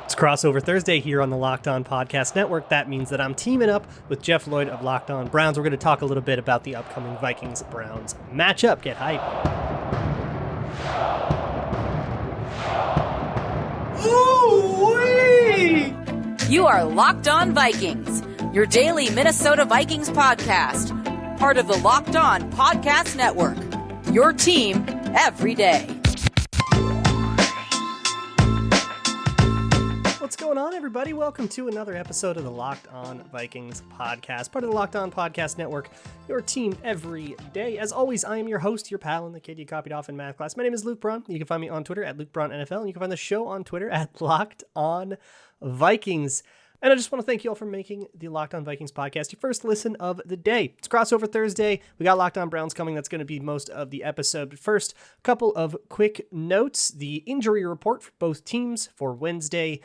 It's Crossover Thursday here on the Locked On Podcast Network. That means that I'm teaming up with Jeff Lloyd of Locked On Browns. We're going to talk a little bit about the upcoming Vikings-Browns matchup. Get hype. Ooh-wee! You are Locked On Vikings, your daily Minnesota Vikings podcast. Part of the Locked On Podcast Network, your team every day. What's going on, everybody? Welcome to another episode of the Locked On Vikings podcast, part of the Locked On Podcast Network, your team every day. As always, I am your host, your pal, and the kid you copied off in math class. My name is Luke Braun. You can find me on Twitter at LukeBraunNFL, and you can find the show on Twitter at Locked On Vikings. And I just want to thank you all for making the Locked On Vikings podcast your first listen of the day. It's Crossover Thursday. We got Locked On Browns coming. That's going to be most of the episode. But first, a couple of quick notes. The injury report for both teams for Wednesday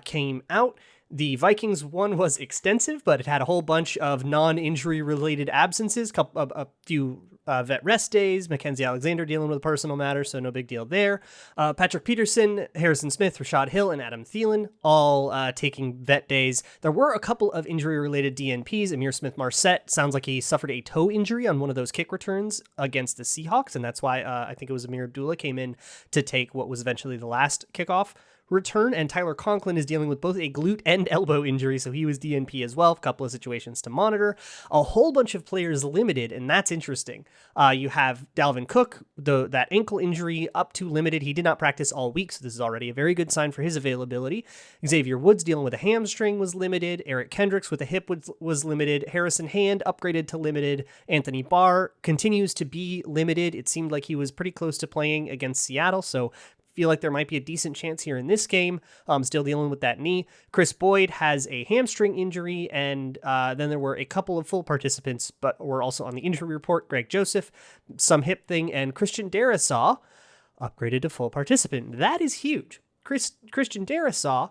came out. The Vikings one was extensive, but it had a whole bunch of non-injury related absences, a few vet rest days, Mackenzie Alexander dealing with a personal matter, so no big deal there. Patrick Peterson, Harrison Smith, Rashad Hill, and Adam Thielen all taking vet days. There were a couple of injury-related DNPs. Amir Smith-Marset sounds like he suffered a toe injury on one of those kick returns against the Seahawks, and that's why I think it was Amir Abdullah came in to take what was eventually the last kickoff return, and Tyler Conklin is dealing with both a glute and elbow injury, so he was DNP as well. A couple of situations to monitor. A whole bunch of players limited, and that's interesting. You have Dalvin Cook, that ankle injury up to limited. He did not practice all week, so this is already a very good sign for his availability. Xavier Woods dealing with a hamstring was limited. Eric Kendricks with a hip was limited. Harrison Hand upgraded to limited. Anthony Barr continues to be limited. It seemed like he was pretty close to playing against Seattle, so feel like there might be a decent chance here in this game. Still dealing with that knee. Chris Boyd has a hamstring injury, and then there were a couple of full participants, but were also on the injury report. Greg Joseph, some hip thing, and Christian Darrisaw upgraded to full participant. That is huge. Christian Darrisaw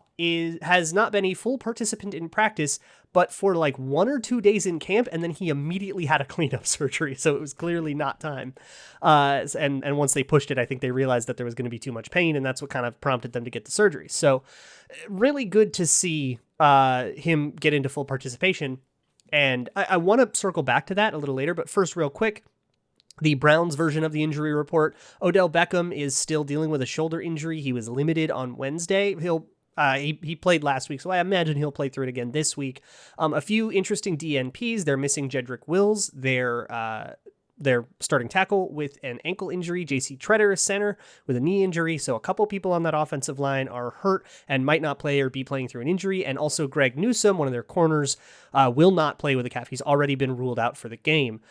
has not been a full participant in practice, but for like 1 or 2 days in camp, and then he immediately had a cleanup surgery, so it was clearly not time. And once they pushed it, I think they realized that there was going to be too much pain, and that's what kind of prompted them to get the surgery. So really good to see him get into full participation, and I want to circle back to that a little later, but first, real quick, the Browns version of the injury report, Odell Beckham is still dealing with a shoulder injury. He was limited on Wednesday. He played last week, so I imagine he'll play through it again this week. A few interesting DNPs. They're missing Jedrick Wills, their starting tackle, with an ankle injury. J.C. Treader is center with a knee injury. So a couple people on that offensive line are hurt and might not play or be playing through an injury. And also Greg Newsome, one of their corners, will not play with a calf. He's already been ruled out for the game.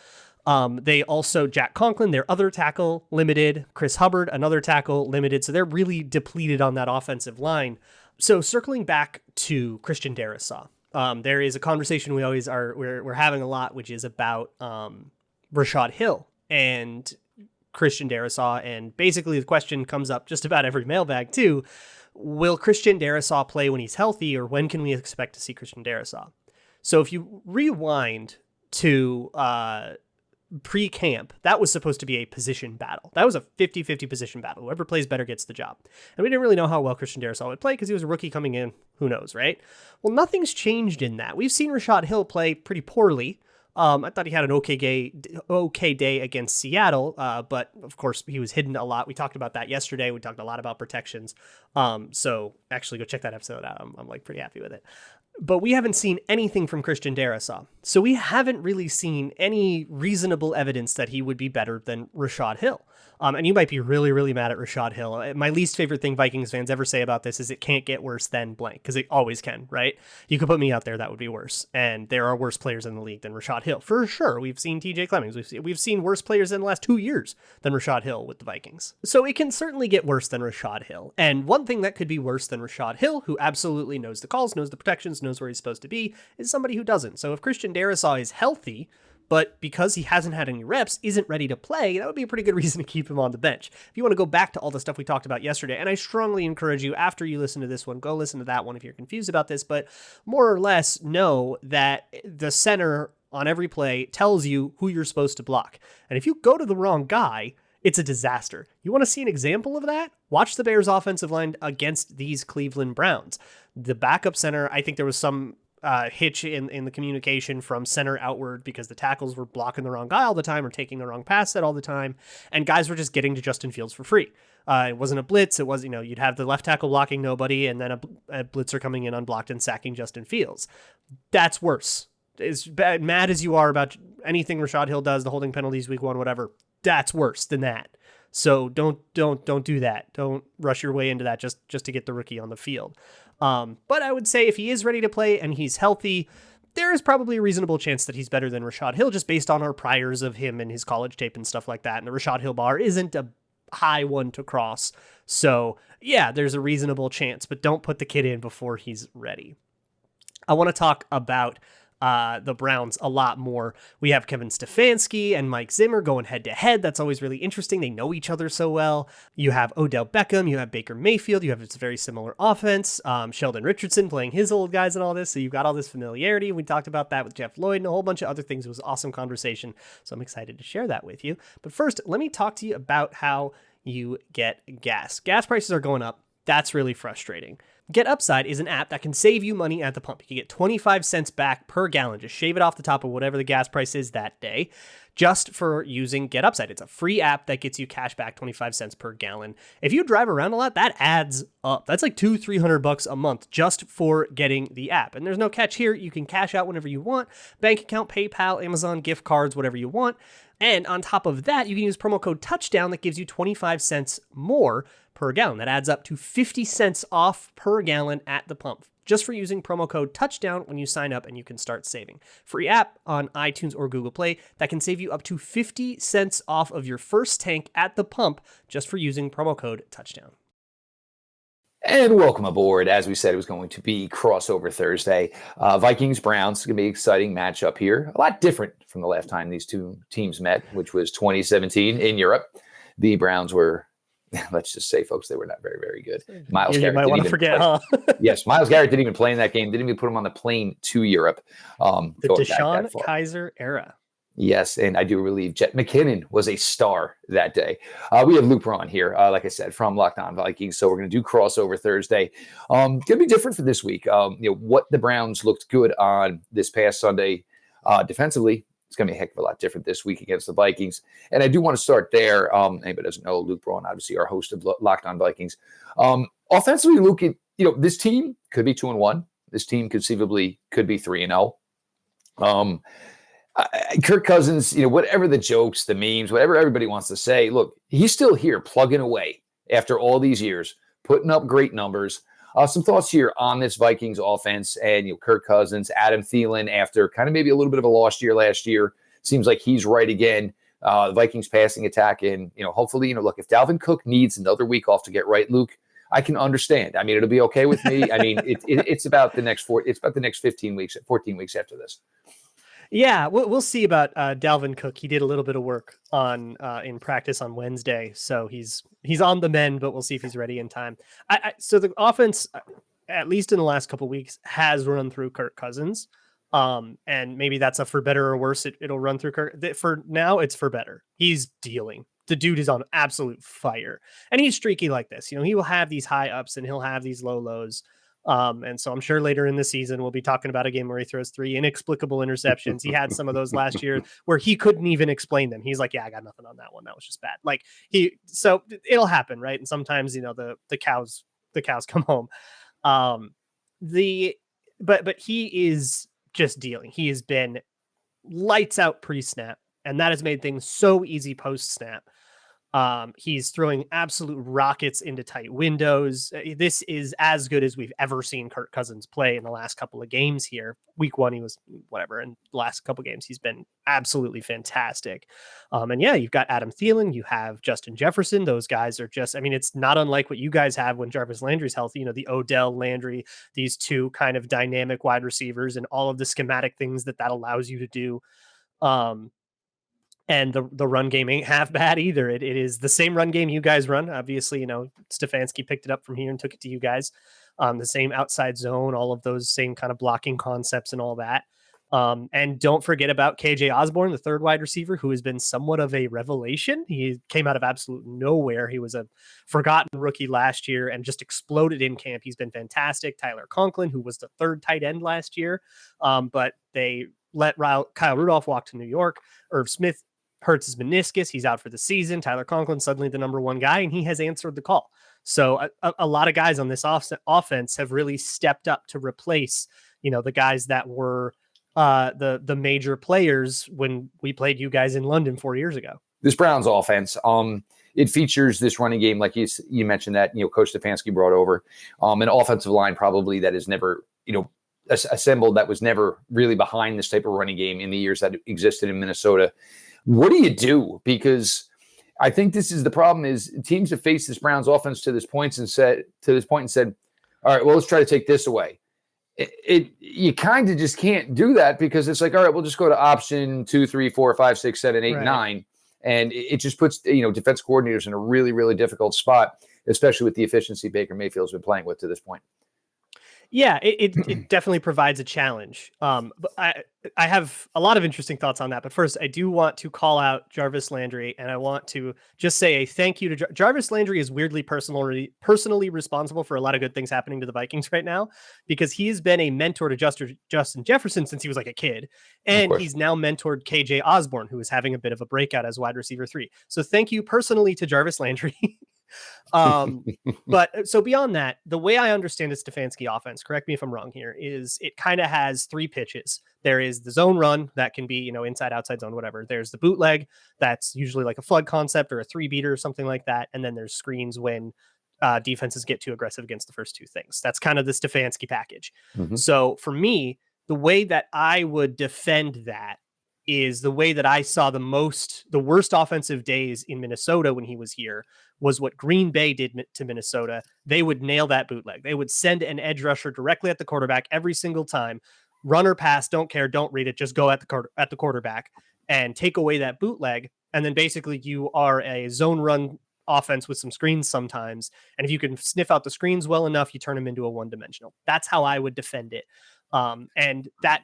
They also, Jack Conklin, their other tackle, limited. Chris Hubbard, another tackle, limited. So they're really depleted on that offensive line. So circling back to Christian Darrisaw, there is a conversation we're having a lot, which is about Rashad Hill and Christian Darrisaw. And basically the question comes up just about every mailbag too. Will Christian Darrisaw play when he's healthy, or when can we expect to see Christian Darrisaw? So if you rewind to pre-camp, that was supposed to be a position battle. That was a 50-50 position battle. Whoever plays better gets the job. And we didn't really know how well Christian Darrisaw would play because he was a rookie coming in. Who knows, right? Well, nothing's changed in that. We've seen Rashad Hill play pretty poorly. I thought he had an okay day against Seattle, but of course he was hidden a lot. We talked about that yesterday. We talked a lot about protections. So actually go check that episode out. I'm like pretty happy with it. But we haven't seen anything from Christian Darrisaw. So we haven't really seen any reasonable evidence that he would be better than Rashad Hill. And you might be really, really mad at Rashad Hill. My least favorite thing Vikings fans ever say about this is it can't get worse than blank, because it always can, right? You could put me out there, that would be worse. And there are worse players in the league than Rashad Hill, for sure. We've seen TJ Clemmings. We've seen worse players in the last 2 years than Rashad Hill with the Vikings. So it can certainly get worse than Rashad Hill. And one thing that could be worse than Rashad Hill, who absolutely knows the calls, knows the protections, knows where he's supposed to be, is somebody who doesn't. So if Christian Darrisaw is healthy, but because he hasn't had any reps, isn't ready to play, that would be a pretty good reason to keep him on the bench. If you want to go back to all the stuff we talked about yesterday, and I strongly encourage you, after you listen to this one, go listen to that one if you're confused about this, but more or less know that the center on every play tells you who you're supposed to block. And if you go to the wrong guy, it's a disaster. You want to see an example of that? Watch the Bears offensive line against these Cleveland Browns. The backup center, I think there was some hitch in the communication from center outward because the tackles were blocking the wrong guy all the time or taking the wrong pass set all the time. And guys were just getting to Justin Fields for free. It wasn't a blitz. It was, you'd have the left tackle blocking nobody and then a blitzer coming in unblocked and sacking Justin Fields. That's worse. As mad as you are about anything Rashad Hill does, the holding penalties week 1, whatever, that's worse than that. So don't do that. Don't rush your way into that just to get the rookie on the field. But I would say if he is ready to play and he's healthy, there is probably a reasonable chance that he's better than Rashad Hill just based on our priors of him and his college tape and stuff like that. And the Rashad Hill bar isn't a high one to cross. So yeah, there's a reasonable chance, but don't put the kid in before he's ready. I want to talk about the Browns a lot more. We have Kevin Stefanski and Mike Zimmer going head to head. That's always really interesting. They know each other so well. You have Odell Beckham, you have Baker Mayfield, you have this very similar offense. Sheldon Richardson playing his old guys and all this. So you've got all this familiarity. We talked about that with Jeff Lloyd and a whole bunch of other things. It was an awesome conversation. So I'm excited to share that with you. But first, let me talk to you about how you get gas. Gas prices are going up. That's really frustrating. Get Upside is an app that can save you money at the pump. You can get 25 cents back per gallon. Just shave it off the top of whatever the gas price is that day just for using Get Upside. It's a free app that gets you cash back 25 cents per gallon. If you drive around a lot, that adds up. That's like $200-$300 a month just for getting the app. And there's no catch here. You can cash out whenever you want. Bank account, PayPal, Amazon, gift cards, whatever you want. And on top of that, you can use promo code Touchdown that gives you 25 cents more per gallon. That adds up to 50 cents off per gallon at the pump just for using promo code Touchdown when you sign up, and you can start saving. Free app on iTunes or Google Play that can save you up to 50 cents off of your first tank at the pump just for using promo code Touchdown. And welcome aboard. As we said, it was going to be crossover Thursday. Vikings-Browns is going to be an exciting matchup here. A lot different from the last time these two teams met, which was 2017 in Europe. The Browns were, let's just say, folks, they were not very, very good. Myles Garrett, you might want to forget, huh? Yes, Myles Garrett didn't even play in that game. Didn't even put him on the plane to Europe. The Deshaun Kaiser era. Yes, and I do believe Jet McKinnon was a star that day. We have Luke Braun here, like I said, from Locked On Vikings. So we're going to do crossover Thursday. Going to be different for this week. What the Browns looked good on this past Sunday defensively, it's going to be a heck of a lot different this week against the Vikings. And I do want to start there. Anybody doesn't know, Luke Braun, obviously our host of Locked On Vikings. Offensively, Luke, this team could be 2-1. This team conceivably could be 3-0. Kirk Cousins, whatever the jokes, the memes, whatever everybody wants to say, look, he's still here plugging away after all these years, putting up great numbers. Some thoughts here on this Vikings offense and Kirk Cousins, Adam Thielen, after kind of maybe a little bit of a lost year last year, seems like he's right again. The Vikings passing attack, and hopefully, look, if Dalvin Cook needs another week off to get right, Luke, I can understand. I mean, it'll be okay with me. I mean, it's about the next 15 weeks, 14 weeks after this. Yeah, we'll see about Dalvin Cook. He did a little bit of work on in practice on Wednesday, so he's on the mend, but we'll see if he's ready in time. So the offense, at least in the last couple of weeks, has run through Kirk Cousins, and maybe that's a for better or worse. It'll run through Kirk. For now, it's for better. He's dealing. The dude is on absolute fire, and he's streaky like this. He will have these high ups and he'll have these low lows. And so I'm sure later in the season, we'll be talking about a game where he throws 3 inexplicable interceptions. He had some of those last year where he couldn't even explain them. He's like, yeah, I got nothing on that one. That was just bad. So it'll happen. Right. And sometimes, the cows come home. But he is just dealing. He has been lights out pre-snap, and that has made things so easy post-snap. He's throwing absolute rockets into tight windows. This is as good as we've ever seen Kirk Cousins play in the last couple of games here. Week 1, he was whatever. And the last couple of games, he's been absolutely fantastic. And yeah, you've got Adam Thielen, you have Justin Jefferson. Those guys are just, it's not unlike what you guys have when Jarvis Landry's healthy, the Odell Landry, these two kind of dynamic wide receivers and all of the schematic things that allows you to do. And the run game ain't half bad either. It is the same run game you guys run. Obviously, Stefanski picked it up from here and took it to you guys. The same outside zone, all of those same kind of blocking concepts and all that. And don't forget about KJ Osborne, the third wide receiver, who has been somewhat of a revelation. He came out of absolute nowhere. He was a forgotten rookie last year and just exploded in camp. He's been fantastic. Tyler Conklin, who was the third tight end last year, but they let Kyle Rudolph walk to New York. Irv Smith hurts his meniscus. He's out for the season. Tyler Conklin, suddenly the number one guy, and he has answered the call. So a lot of guys on this offense have really stepped up to replace, the guys that were the major players when we played you guys in London 4 years ago. This Browns offense, it features this running game, like you mentioned that, Coach Stefanski brought over an offensive line probably that is never, assembled, that was never really behind this type of running game in the years that existed in Minnesota. What do you do? Because I think this is the problem: is teams have faced this Browns offense to this point and said, all right, well, let's try to take this away. You kind of just can't do that, because it's like, all right, we'll just go to option 2, 3, 4, 5, 6, 7, 8, 9. And it just puts, defense coordinators in a really, really difficult spot, especially with the efficiency Baker Mayfield's been playing with to this point. Yeah, it definitely provides a challenge. But I have a lot of interesting thoughts on that. But first, I do want to call out Jarvis Landry, and I want to just say a thank you to Jarvis Landry. Is weirdly personally responsible for a lot of good things happening to the Vikings right now, because he has been a mentor to Justin Jefferson since he was like a kid, and he's now mentored KJ Osborne, who is having a bit of a breakout as wide receiver 3. So thank you personally to Jarvis Landry. But so beyond that, the way I understand the Stefanski offense, correct me if I'm wrong here, is it kind of has 3 pitches. There is the zone run that can be, inside, outside zone, whatever. There's the bootleg that's usually like a flood concept or a 3-beater or something like that. And then there's screens when defenses get too aggressive against the first 2 things. That's kind of the Stefanski package. Mm-hmm. So for me, the way that I would defend that is the way that I saw the worst offensive days in Minnesota when he was here was what Green Bay did to Minnesota. They would nail that bootleg. They would send an edge rusher directly at the quarterback every single time. Run or pass, don't care, don't read it, just go at the quarterback and take away that bootleg. And then basically you are a zone run offense with some screens sometimes. And if you can sniff out the screens well enough, you turn them into a one-dimensional. That's how I would defend it. And that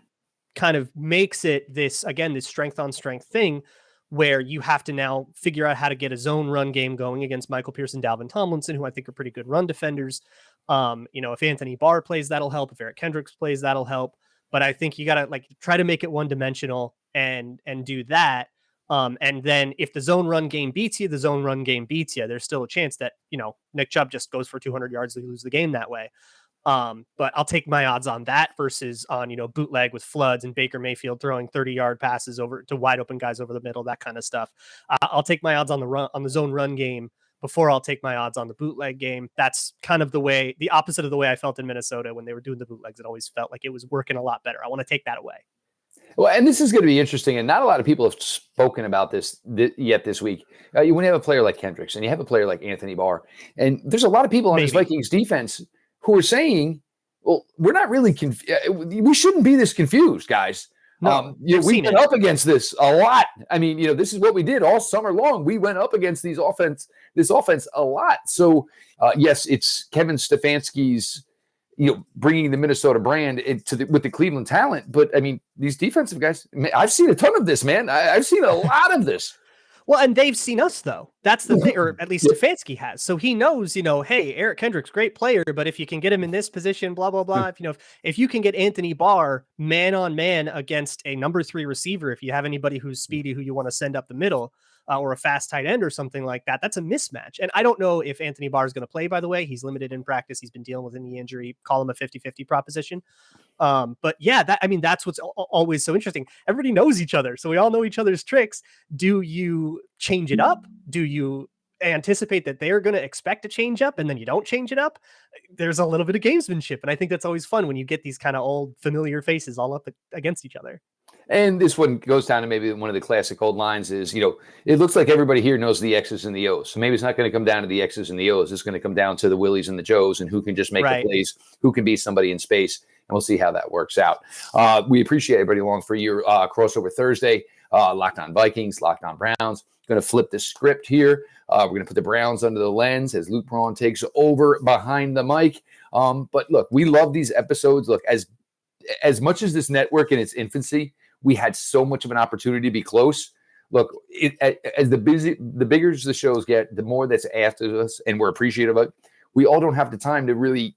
kind of makes it this strength on strength thing where you have to now figure out how to get a zone run game going against Michael Pierce and Dalvin Tomlinson, who I think are pretty good run defenders. If Anthony Barr plays, that'll help. If Eric Kendricks plays, that'll help. But I think you got to try to make it one dimensional and do that. And then if the zone run game beats you, there's still a chance that, Nick Chubb just goes for 200 yards. They lose the game that way. But I'll take my odds on that versus on, bootleg with floods and Baker Mayfield throwing 30-yard passes over to wide open guys over the middle, that kind of stuff. I'll take my odds on the zone run game before I'll take my odds on the bootleg game. That's kind of the opposite of the way I felt in Minnesota when they were doing the bootlegs. It always felt like it was working a lot better. I want to take that away. Well, and this is going to be interesting, and not a lot of people have spoken about this yet this week. When you have a player like Kendricks and you have a player like Anthony Barr, and there's a lot of people on this Vikings defense who are saying, well, we're not really we shouldn't be this confused, guys. No, we've been up against this a lot. I mean, this is what we did all summer long. We went up against this offense a lot. So, yes, it's Kevin Stefanski's, bringing the Minnesota brand with the Cleveland talent. But, I mean, these defensive guys, I've seen a ton of this, man. I've seen a lot of this. Well, and they've seen us, though. That's the thing, or at least Stefanski has. So he knows, hey, Eric Kendricks, great player, but if you can get him in this position, blah, blah, blah. If you can get Anthony Barr man on man against a number 3 receiver, if you have anybody who's speedy, who you want to send up the middle, or a fast tight end or something like that, that's a mismatch. And I don't know if Anthony Barr is going to play, by the way. He's limited in practice. He's been dealing with a knee injury. Call him a 50-50 proposition. But yeah, that's what's always so interesting. Everybody knows each other, so we all know each other's tricks. Do you change it up? Do you anticipate that they're going to expect to change up and then you don't change it up? There's a little bit of gamesmanship, and I think that's always fun when you get these kind of old familiar faces all up against each other. And this one goes down to maybe one of the classic old lines is, it looks like everybody here knows the X's and the O's. So maybe it's not going to come down to the X's and the O's. It's going to come down to the Willies and the Joes and who can just make the plays, who can be somebody in space. And we'll see how that works out. We appreciate everybody along for your crossover Thursday. Locked on Vikings, Locked on Browns. Going to flip the script here. We're going to put the Browns under the lens as Luke Braun takes over behind the mic. But look, we love these episodes. Look, as as much as this network in its infancy, we had so much of an opportunity to be close. Look, as the bigger the shows get, the more that's asked of us, and we're appreciative of it. We all don't have the time to really,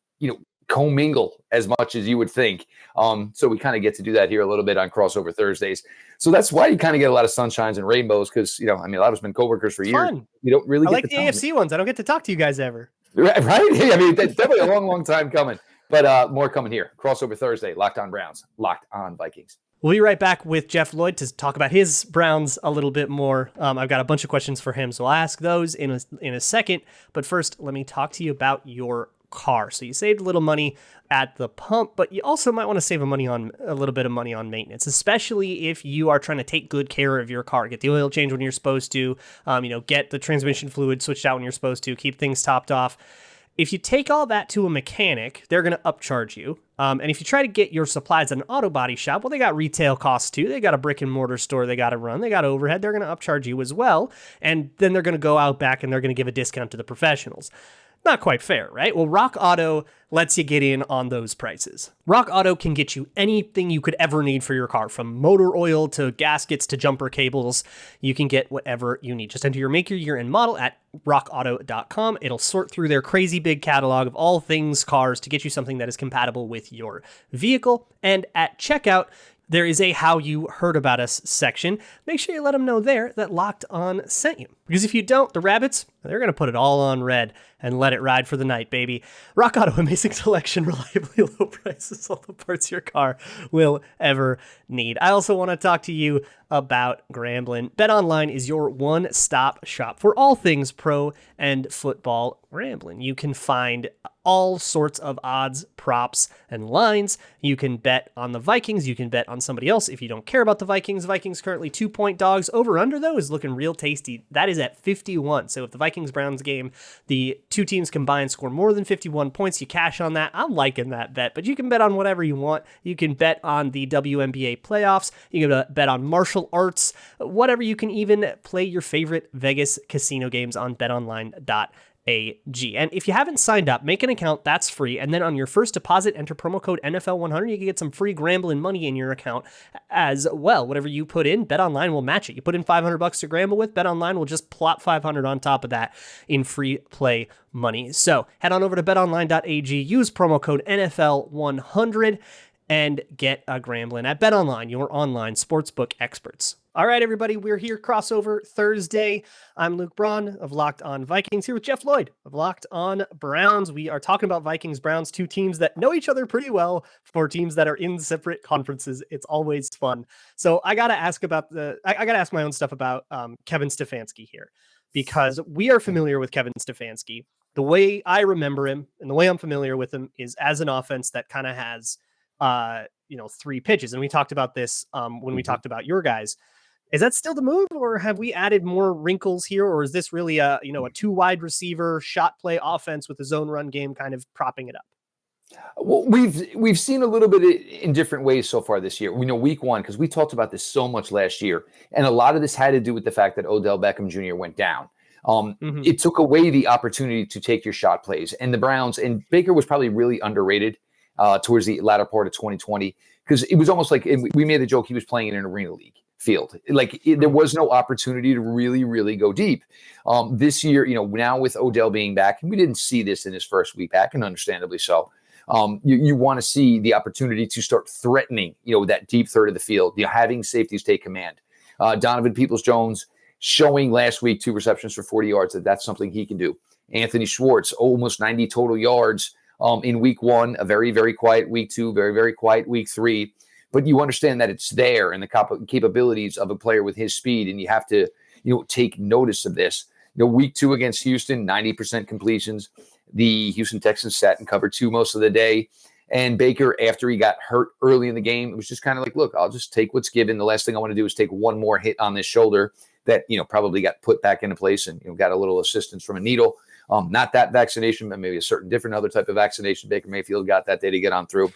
commingle as much as you would think. So we kind of get to do that here a little bit on Crossover Thursdays. So that's why you kind of get a lot of sunshines and rainbows because, a lot of us have been coworkers for years. Fun. You don't really I get like the AFC ones. I don't get to talk to you guys ever. Right? That's definitely a long, long time coming. But more coming here. Crossover Thursday, Locked On Browns, Locked On Vikings. We'll be right back with Jeff Lloyd to talk about his Browns a little bit more. I've got a bunch of questions for him, so I'll ask those in a second. But first, let me talk to you about your car. So you saved a little money at the pump, but you also might want to save a little bit of money on maintenance, especially if you are trying to take good care of your car. Get the oil change when you're supposed to, get the transmission fluid switched out when you're supposed to, keep things topped off. If you take all that to a mechanic, they're going to upcharge you. And if you try to get your supplies at an auto body shop, well, they got retail costs too. They got a brick and mortar store they got to run. They got overhead. They're going to upcharge you as well. And then they're going to go out back and they're going to give a discount to the professionals. Not quite fair, right? Well, Rock Auto lets you get in on those prices. Rock Auto can get you anything you could ever need for your car, from motor oil to gaskets to jumper cables. You can get whatever you need. Just enter your make, your year, and model at rockauto.com. It'll sort through their crazy big catalog of all things cars to get you something that is compatible with your vehicle. And at checkout, there is a How You Heard About Us section. Make sure you let them know there that Locked On sent you. Because if you don't, the rabbits, they're going to put it all on red and let it ride for the night, baby. Rock Auto, amazing selection, reliably low prices, all the parts your car will ever need. I also want to talk to you about Grambling. BetOnline is your one-stop shop for all things pro and football Grambling. You can find all sorts of odds, props, and lines. You can bet on the Vikings. You can bet on somebody else if you don't care about the Vikings. Vikings currently 2-point dogs. Over-under, though, is looking real tasty. That is at 51. So if the Vikings-Browns game, the two teams combined score more than 51 points, you cash on that. I'm liking that bet, but you can bet on whatever you want. You can bet on the WNBA playoffs. You can bet on martial arts, whatever. You can even play your favorite Vegas casino games on betonline.ag. And if you haven't signed up, make an account. That's free. And then on your first deposit, enter promo code NFL100. You can get some free Grambling money in your account as well. Whatever you put in, BetOnline will match it. You put in $500 to gamble with, BetOnline will just plop $500 on top of that in free play money. So head on over to betonline.ag, use promo code NFL100, and get a Grambling at BetOnline, your online sportsbook experts. All right, everybody, we're here, Crossover Thursday. I'm Luke Braun of Locked On Vikings, here with Jeff Lloyd of Locked On Browns. We are talking about Vikings-Browns, two teams that know each other pretty well for teams that are in separate conferences. It's always fun. So I got to ask my own stuff about Kevin Stefanski here, because we are familiar with Kevin Stefanski. The way I remember him and the way I'm familiar with him is as an offense that kind of has, three pitches. And we talked about this when we talked about your guys. Is that still the move, or have we added more wrinkles here, or is this really a two wide receiver shot play offense with a zone run game kind of propping it up? Well, we've seen a little bit in different ways so far this year. We know week one, because we talked about this so much last year, and a lot of this had to do with the fact that Odell Beckham Jr. went down. It took away the opportunity to take your shot plays, and the Browns, and Baker was probably really underrated towards the latter part of 2020, because it was almost like, we made the joke, he was playing in an arena league field. There was no opportunity to really, really go deep. This year, now with Odell being back, and we didn't see this in his first week back, and understandably so, you want to see the opportunity to start threatening, that deep third of the field, having safeties take command. Donovan Peoples-Jones showing last week 2 receptions for 40 yards, that's something he can do. Anthony Schwartz, almost 90 total yards in week 1, a very, very quiet week 2, very, very quiet week 3. But you understand that it's there and the capabilities of a player with his speed, and you have to, take notice of this. Week 2 against Houston, 90% completions. The Houston Texans sat and covered 2 most of the day. And Baker, after he got hurt early in the game, it was just kind of like, look, I'll just take what's given. The last thing I want to do is take one more hit on this shoulder that, probably got put back into place and, got a little assistance from a needle. Not that vaccination, but maybe a certain different other type of vaccination Baker Mayfield got that day to get on through.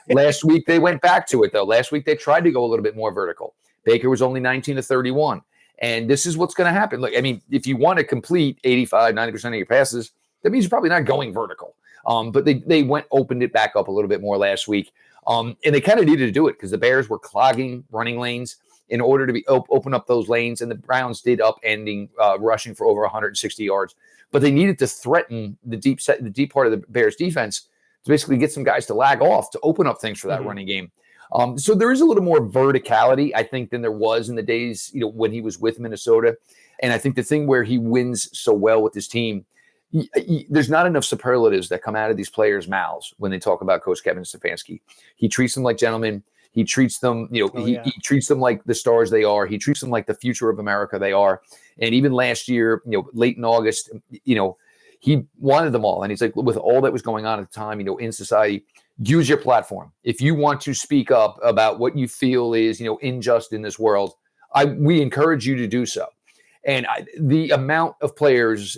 Last week, they went back to it, though. Last week, they tried to go a little bit more vertical. Baker was only 19 to 31. And this is what's going to happen. Look, if you want to complete 85, 90% of your passes, that means you're probably not going vertical. But they opened it back up a little bit more last week. And they kind of needed to do it because the Bears were clogging running lanes in order to open up those lanes. And the Browns did upending rushing for over 160 yards. But they needed to threaten the deep part of the Bears defense to basically get some guys to lag off to open up things for that running game. So there is a little more verticality, I think, than there was in the days, when he was with Minnesota. And I think the thing where he wins so well with his team, there's not enough superlatives that come out of these players' mouths when they talk about Coach Kevin Stefanski. He treats them like gentlemen. He treats them, he treats them like the stars they are. He treats them like the future of America they are. And even last year, late in August, he wanted them all. And he's like, with all that was going on at the time, in society, use your platform. If you want to speak up about what you feel is, unjust in this world, we encourage you to do so. And the amount of players,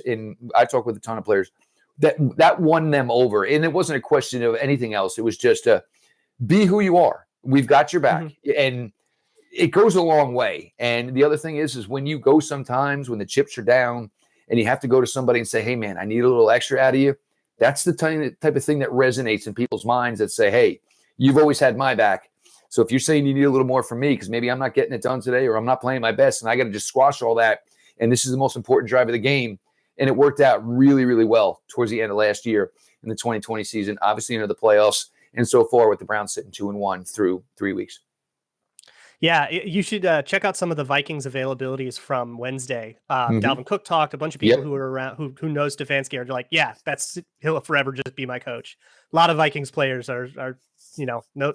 I talk with a ton of players, that won them over. And it wasn't a question of anything else. It was just be who you are. We've got your back. And it goes a long way. And the other thing is when you go sometimes when the chips are down and you have to go to somebody and say, hey, man, I need a little extra out of you. That's the type of thing that resonates in people's minds that say, hey, you've always had my back. So if you're saying you need a little more from me because maybe I'm not getting it done today or I'm not playing my best and I got to just squash all that, and this is the most important drive of the game. And it worked out really, really well towards the end of last year in the 2020 season, obviously into the playoffs. And so far with the Browns sitting 2-1 through 3 weeks. Yeah, you should check out some of the Vikings availabilities from Wednesday. Dalvin Cook talked. A bunch of people who were around who know Stefanski are like, yeah, he'll forever just be my coach. A lot of Vikings players are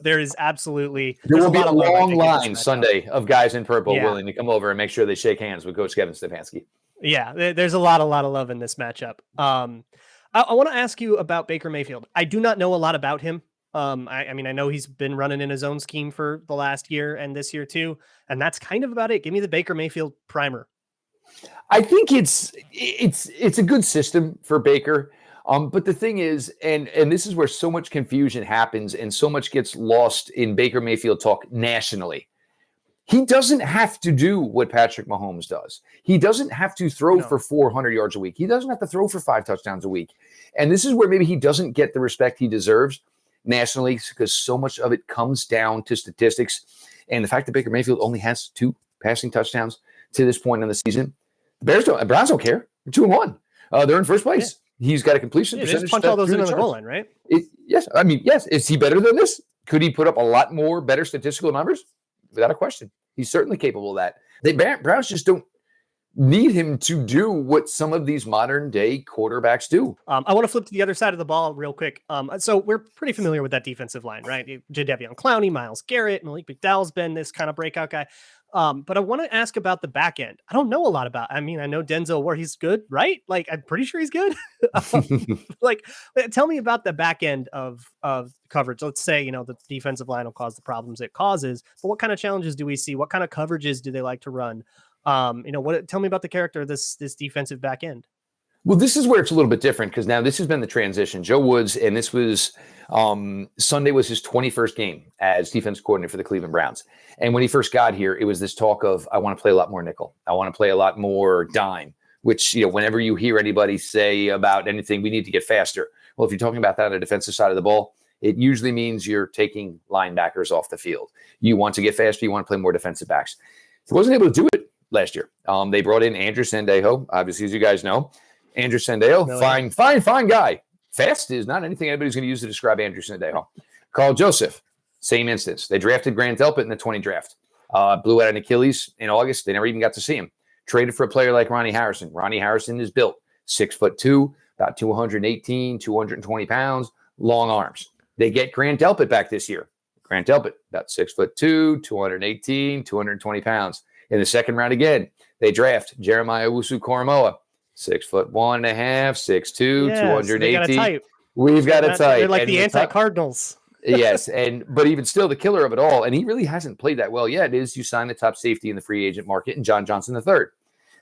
there is absolutely there will be a long line Sunday of guys in purple willing to come over and make sure they shake hands with Coach Kevin Stefanski. Yeah, there's a lot of love in this matchup. I want to ask you about Baker Mayfield. I do not know a lot about him. I mean, I know he's been running in his own scheme for the last year and this year too, and that's kind of about it. Give me the Baker Mayfield primer. I think it's a good system for Baker. But the thing is, and this is where so much confusion happens and so much gets lost in Baker Mayfield talk nationally. He doesn't have to do what Patrick Mahomes does. He doesn't have to throw for 400 yards a week. He doesn't have to throw for 5 touchdowns a week. And this is where maybe he doesn't get the respect he deserves nationally because so much of it comes down to statistics. And the fact that Baker Mayfield only has 2 passing touchdowns to this point in the season, the Browns don't care. They're 2-1. They're in first place. Yeah. He's got a completion percentage. Just punch all those in on the goal line, right? Yes. I mean, yes. Is he better than this? Could he put up a lot more better statistical numbers? Without a question. He's certainly capable of that. The Browns just don't need him to do what some of these modern day quarterbacks do. I want to flip to the other side of the ball real quick. So we're pretty familiar with that defensive line, right? Jadeveon Clowney, Myles Garrett, Malik McDowell's been this kind of breakout guy. But I want to ask about the back end. I don't know a lot about. I mean, I know Denzel Ward. He's good, right? Like, I'm pretty sure he's good. Tell me about the back end of coverage. Let's say the defensive line will cause the problems it causes. But what kind of challenges do we see? What kind of coverages do they like to run? Tell me about the character of this defensive back end. Well, this is where it's a little bit different because now this has been the transition. Joe Woods, and this was Sunday was his 21st game as defense coordinator for the Cleveland Browns. And when he first got here, it was this talk of, I want to play a lot more nickel. I want to play a lot more dime, which, whenever you hear anybody say about anything, we need to get faster. Well, if you're talking about that on the defensive side of the ball, it usually means you're taking linebackers off the field. You want to get faster. You want to play more defensive backs. He wasn't able to do it last year. They brought in Andrew Sendejo, obviously, as you guys know. Andrew Sendejo, fine guy. Fast is not anything anybody's going to use to describe Andrew Sendejo. Carl Joseph, same instance. They drafted Grant Delpit in the 20 draft. Blew out an Achilles in August. They never even got to see him. Traded for a player like Ronnie Harrison. Ronnie Harrison is built 6'2", about 218, 220 pounds, long arms. They get Grant Delpit back this year. Grant Delpit, about 6'2", 218, 220 pounds. In the second round again, they draft Jeremiah Owusu-Koramoah. 6'1.5", 6'2", 218. We've got a tight. They're like the anti-Cardinals. Yes, but even still, the killer of it all, and he really hasn't played that well yet, is you sign the top safety in the free agent market in John Johnson III.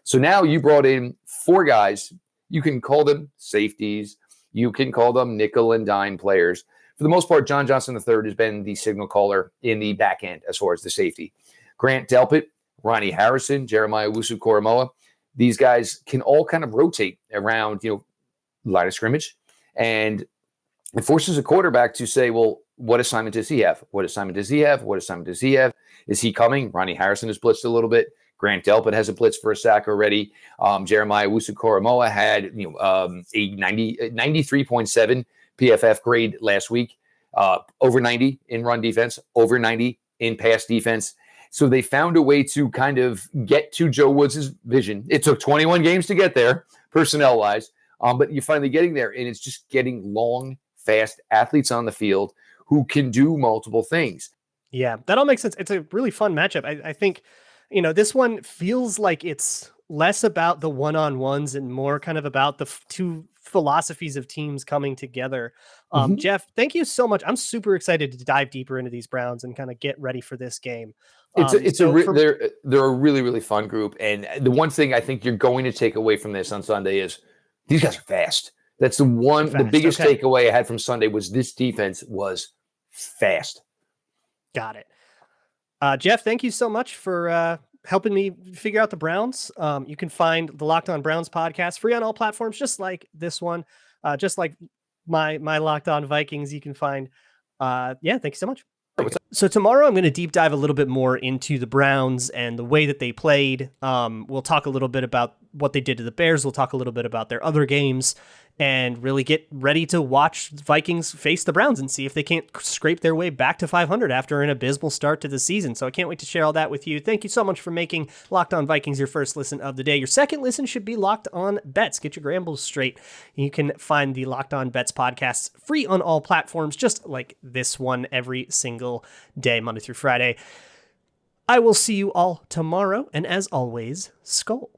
So now you brought in 4 guys. You can call them safeties. You can call them nickel and dime players. For the most part, John Johnson III has been the signal caller in the back end as far as the safety. Grant Delpit, Ronnie Harrison, Jeremiah Owusu-Koramoah. These guys can all kind of rotate around, line of scrimmage and It forces a quarterback to say, well, what assignment does he have? What assignment does he have? What assignment does he have? Is he coming? Ronnie Harrison has blitzed a little bit. Grant Delpit has a blitz for a sack already. Jeremiah Wusu-Koramoah had a 93.7 PFF grade last week, over 90 in run defense, over 90 in pass defense. So they found a way to kind of get to Joe Woods' vision. It took 21 games to get there, personnel-wise, but you're finally getting there, and it's just getting long, fast athletes on the field who can do multiple things. Yeah, that all makes sense. It's a really fun matchup. I think, this one feels like it's less about the one-on-ones and more kind of about the two philosophies of teams coming together. Jeff, thank you so much. I'm super excited to dive deeper into these Browns and kind of get ready for this game. They're a really, really fun group. And the one thing I think you're going to take away from this on Sunday is these guys are fast. That's the biggest takeaway I had from Sunday was this defense was fast. Got it. Jeff, thank you so much for helping me figure out the Browns. You can find the Locked On Browns podcast free on all platforms, just like this one, just like my Locked On Vikings. You can find. Thank you so much. So tomorrow I'm going to deep dive a little bit more into the Browns and the way that they played. We'll talk a little bit about what they did to the Bears. We'll talk a little bit about their other games and really get ready to watch Vikings face the Browns and see if they can't scrape their way back to 500 after an abysmal start to the season. So I can't wait to share all that with you. Thank you so much for making Locked On Vikings your first listen of the day. Your second listen should be Locked On Bets. Get your gambles straight. You can find the Locked On Bets podcasts free on all platforms, just like this one every single day, Monday through Friday. I will see you all tomorrow. And as always, Skol.